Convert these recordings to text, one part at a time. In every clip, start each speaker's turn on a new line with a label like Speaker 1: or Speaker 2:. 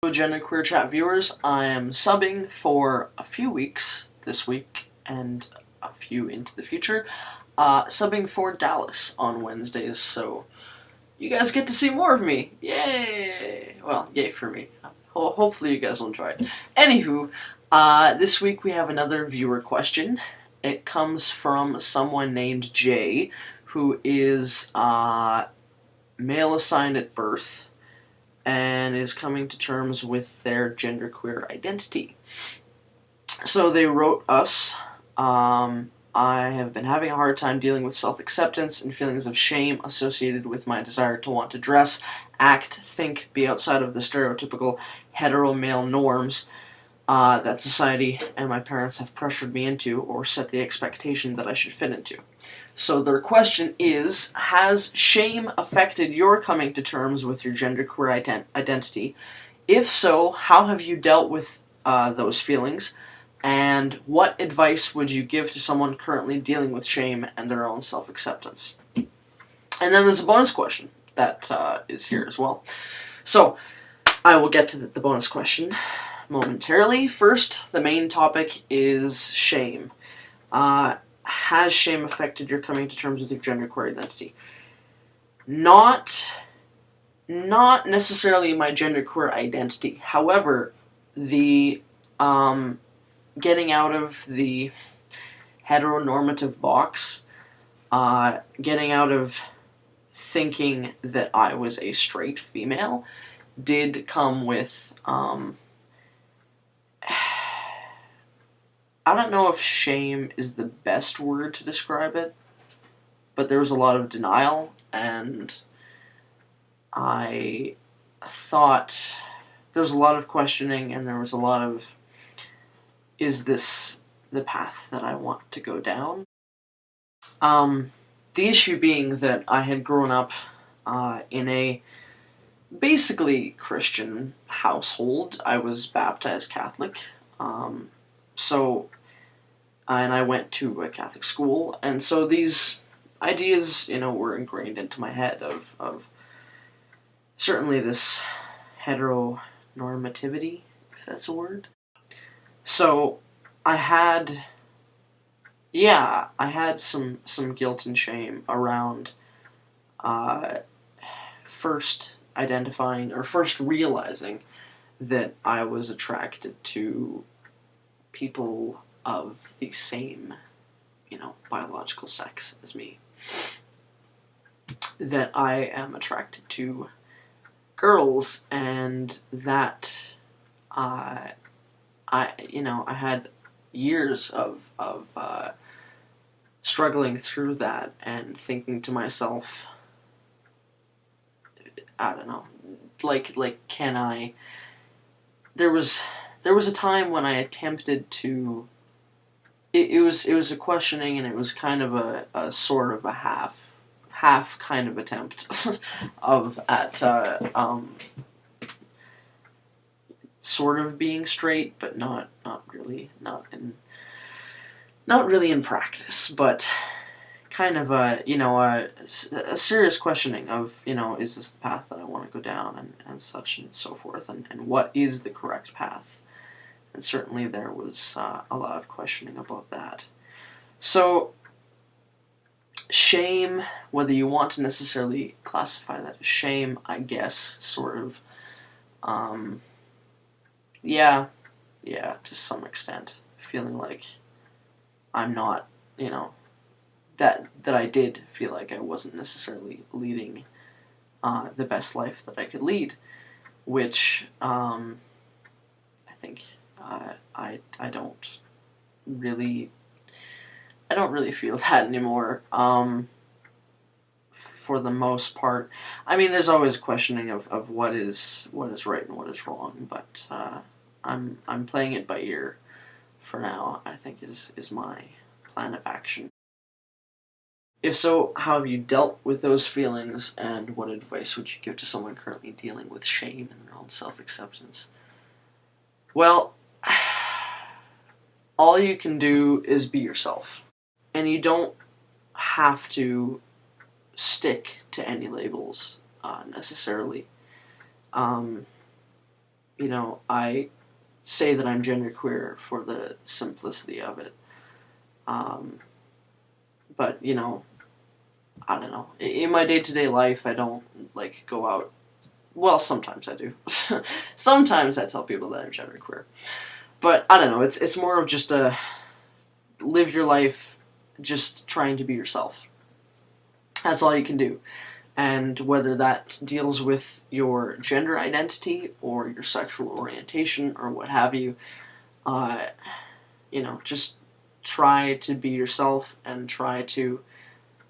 Speaker 1: GenderqueerChat viewers, I am subbing for a few weeks this week and a few into the future, subbing for Dallas on Wednesdays, so you guys get to see more of me. Yay! Well, yay for me. Hopefully you guys will enjoy it. Anywho, this week we have another viewer question. It comes from someone named Jay, who is male assigned at birth, and is coming to terms with their genderqueer identity. So they wrote us, I have been having a hard time dealing with self-acceptance and feelings of shame associated with my desire to want to dress, act, think, be outside of the stereotypical hetero male norms that society and my parents have pressured me into or set the expectation that I should fit into. So their question is, has shame affected your coming to terms with your genderqueer identity? If so, how have you dealt with those feelings? And what advice would you give to someone currently dealing with shame and their own self-acceptance? And then there's a bonus question that is here as well. So I will get to the bonus question momentarily. First, the main topic is shame. Has shame affected your coming to terms with your genderqueer identity? Not necessarily my genderqueer identity. However, the getting out of the heteronormative box, getting out of thinking that I was a straight female, did come with I don't know if shame is the best word to describe it, but there was a lot of denial, and I thought there was a lot of questioning, and there was a lot of, is this the path that I want to go down? The issue being that I had grown up in a basically Christian household. I was baptized Catholic, and I went to a Catholic school, and so these ideas, were ingrained into my head of certainly this heteronormativity, if that's a word. So I had some guilt and shame around first identifying or first realizing that I was attracted to people of the same, biological sex as me. That I am attracted to girls, and that I had years of struggling through that and thinking to myself, I don't know, can I? There was a time when I attempted to. It was a questioning, and it was kind of a sort of a half kind of attempt at sort of being straight, but not really in practice, but kind of a serious questioning of, is this the path that I want to go down, and such and so forth, and what is the correct path? And certainly there was a lot of questioning about that. So shame, whether you want to necessarily classify that as shame, I guess, sort of, yeah, to some extent, feeling like I'm not, that I did feel like I wasn't necessarily leading the best life that I could lead, which I think I don't really feel that anymore. For the most part, I mean, there's always questioning of what is right and what is wrong, but I'm playing it by ear for now, I think is my plan of action. If so, how have you dealt with those feelings, and what advice would you give to someone currently dealing with shame and their own self-acceptance? Well, all you can do is be yourself, and you don't have to stick to any labels necessarily. you know, I say that I'm genderqueer for the simplicity of it. But, you know, I don't know. In my day-to-day life, I don't, like, go out. Well, sometimes I do. Sometimes I tell people that I'm genderqueer. But, I don't know. It's more of just a live your life just trying to be yourself. That's all you can do. And whether that deals with your gender identity or your sexual orientation or what have you, you know, just try to be yourself and try to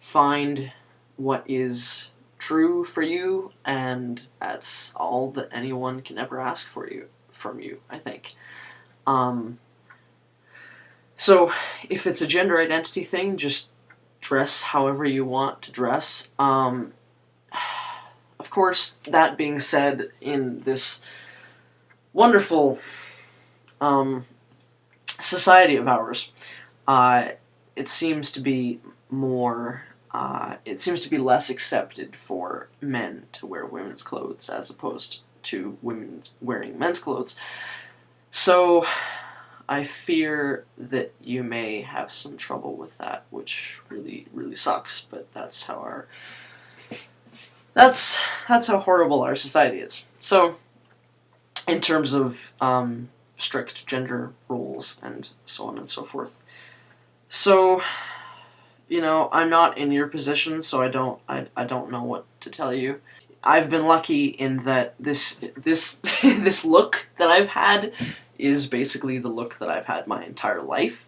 Speaker 1: find what is true for you, and that's all that anyone can ever ask from you, I think. So if it's a gender identity thing, just dress however you want to dress. Of course, that being said, in this wonderful society of ours, it seems to be less accepted for men to wear women's clothes as opposed to women wearing men's clothes. So I fear that you may have some trouble with that, which really, really sucks, but that's how horrible our society is. So, in terms of strict gender roles and so on and so forth. So, you know, I'm not in your position, so I don't know what to tell you. I've been lucky in that this this look that I've had is basically the look that I've had my entire life.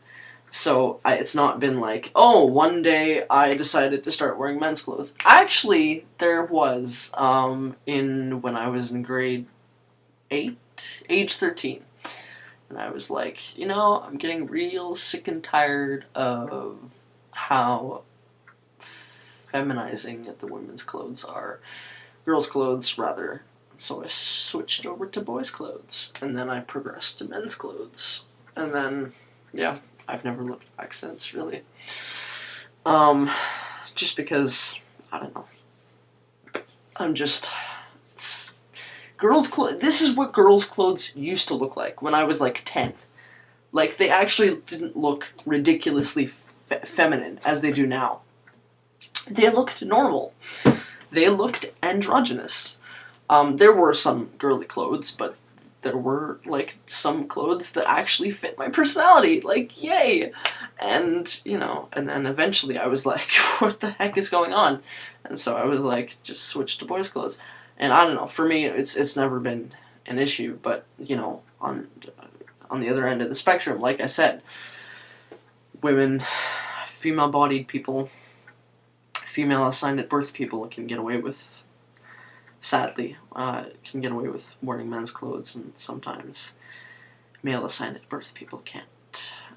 Speaker 1: So it's not been like, oh, one day I decided to start wearing men's clothes. Actually, there was when I was in grade 8, age 13. And I was like, you know, I'm getting real sick and tired of how feminizing the women's clothes are. Girls' clothes, rather. So I switched over to boys' clothes. And then I progressed to men's clothes. And then, yeah, I've never looked back since, really. Just because, I don't know. I'm just... This is what girls' clothes used to look like when I was like 10. Like, they actually didn't look ridiculously feminine as they do now. They looked normal. They looked androgynous. There were some girly clothes, but there were, like, some clothes that actually fit my personality. Like, yay! And, you know, and then eventually I was like, what the heck is going on? And so I was like, just switch to boys' clothes. And I don't know, for me, it's never been an issue, but, you know, on the other end of the spectrum, like I said, women, female-bodied people, female-assigned at birth people can get away with, sadly, can get away with wearing men's clothes, and sometimes male-assigned at birth people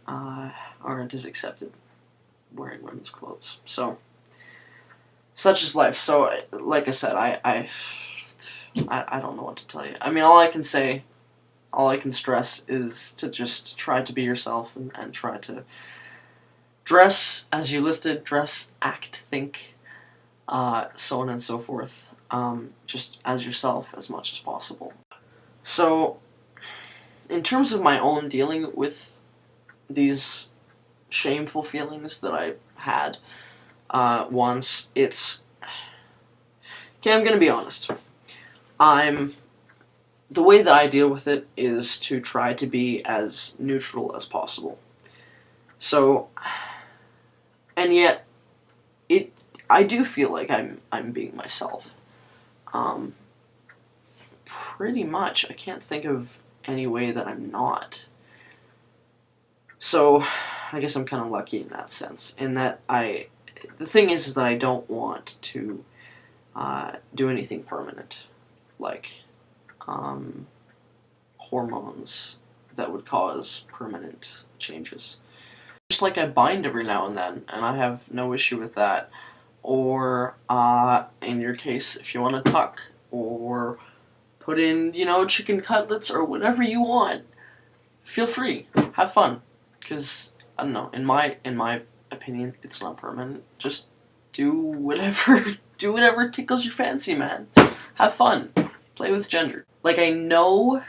Speaker 1: aren't as accepted wearing women's clothes. So, such is life. So, like I said, I don't know what to tell you. I mean, all I can stress is to just try to be yourself and try to dress as you listed, dress, act, think, so on and so forth, just as yourself as much as possible. So, in terms of my own dealing with these shameful feelings that I had once, it's... Okay, I'm gonna be honest. The way that I deal with it is to try to be as neutral as possible. So, and yet, I do feel like I'm being myself. Pretty much. I can't think of any way that I'm not. So, I guess I'm kind of lucky in that sense. In that the thing is that I don't want to do anything permanent. Like, hormones that would cause permanent changes. Just like I bind every now and then, and I have no issue with that. Or, in your case, if you want to tuck, or put in, you know, chicken cutlets, or whatever you want, feel free. Have fun. Because, I don't know, in my opinion, it's not permanent. Just do whatever tickles your fancy, man. Have fun. Play with gender. Like, I know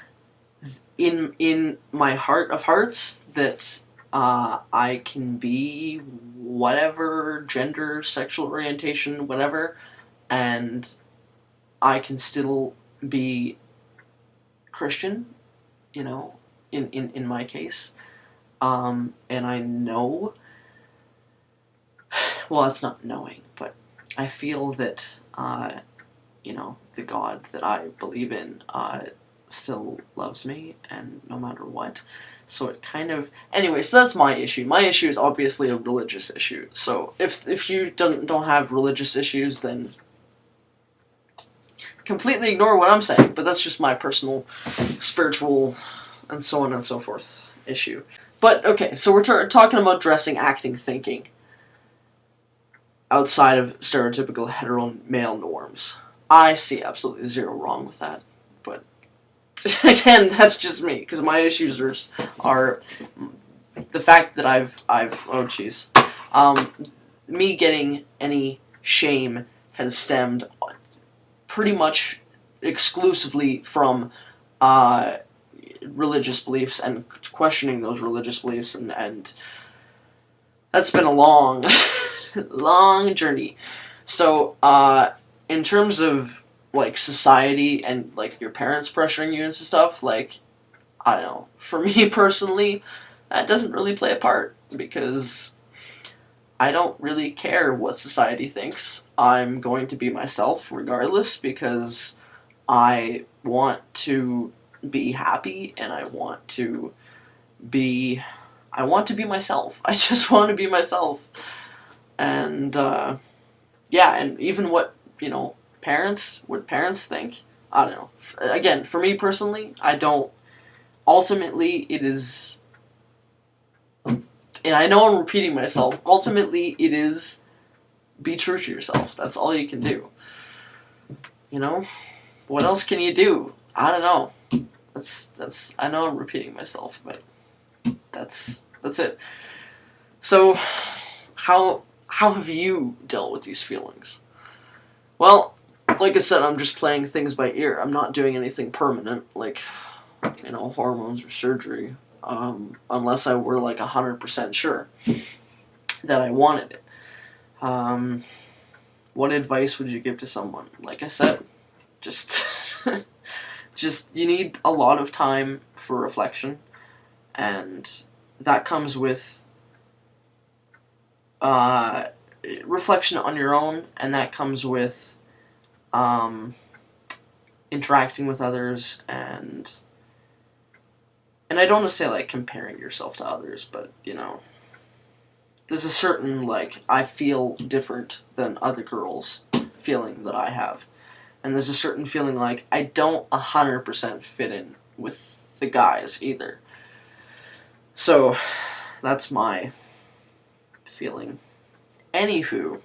Speaker 1: in my heart of hearts that I can be whatever gender, sexual orientation, whatever, and I can still be Christian, you know, in my case. And I know, well, it's not knowing, but I feel that, you know, the God that I believe in still loves me, and no matter what. So it kind of... Anyway, so that's my issue. My issue is obviously a religious issue. So if you don't have religious issues, then completely ignore what I'm saying. But that's just my personal, spiritual, and so on and so forth issue. But, okay, so we're talking about dressing, acting, thinking outside of stereotypical hetero male norms. I see absolutely zero wrong with that. But, again, that's just me, because my issues are the fact that I've oh jeez, me getting any shame has stemmed pretty much exclusively from religious beliefs and questioning those religious beliefs, and that's been a long, long journey. So, in terms of, like, society and, like, your parents pressuring you and stuff, like, I don't know, for me personally, that doesn't really play a part, because I don't really care what society thinks. I'm going to be myself regardless, because I want to be happy, and I want to be myself. I just want to be myself. And, yeah, and even what, you know, parents think, I don't know. Again, for me personally, I don't... Ultimately, it is... And I know I'm repeating myself. Ultimately, it is... Be true to yourself. That's all you can do. You know? What else can you do? I don't know. That's... I know I'm repeating myself, but... That's it. So, how have you dealt with these feelings? Well, like I said, I'm just playing things by ear. I'm not doing anything permanent, like, you know, hormones or surgery, unless I were, like, 100% sure that I wanted it. What advice would you give to someone? Like I said, just, you need a lot of time for reflection, and that comes with reflection on your own, and that comes with interacting with others, and I don't want to say, like, comparing yourself to others, but, you know, there's a certain, like, I feel different than other girls feeling that I have. And there's a certain feeling like I don't 100% fit in with the guys either. So, that's my feeling. Anywho,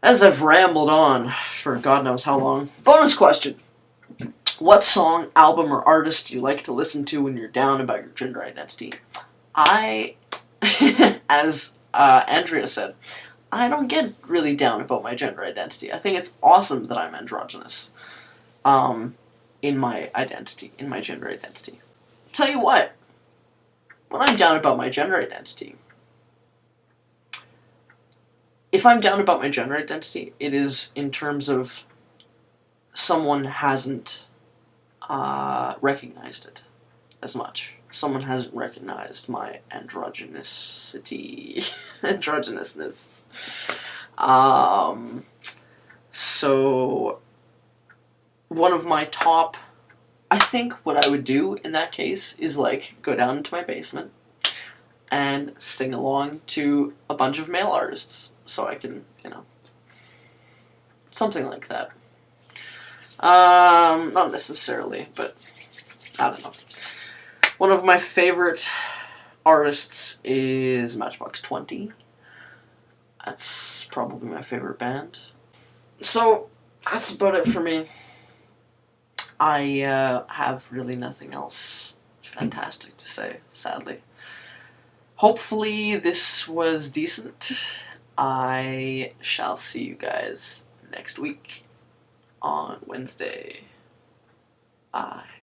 Speaker 1: as I've rambled on for God knows how long, bonus question. What song, album, or artist do you like to listen to when you're down about your gender identity? As Andrea said, I don't get really down about my gender identity. I think it's awesome that I'm androgynous. In my identity, in my gender identity. Tell you what, when I'm down about my gender identity, if I'm down about my gender identity, it is in terms of someone hasn't recognized it as much. Someone hasn't recognized my androgynousness. So, one of my top... I think what I would do in that case is, like, go down into my basement and sing along to a bunch of male artists, so I can, you know, something like that. Not necessarily, but I don't know. One of my favorite artists is Matchbox 20. That's probably my favorite band. So, that's about it for me. I have really nothing else fantastic to say, sadly. Hopefully this was decent. I shall see you guys next week on Wednesday. Bye.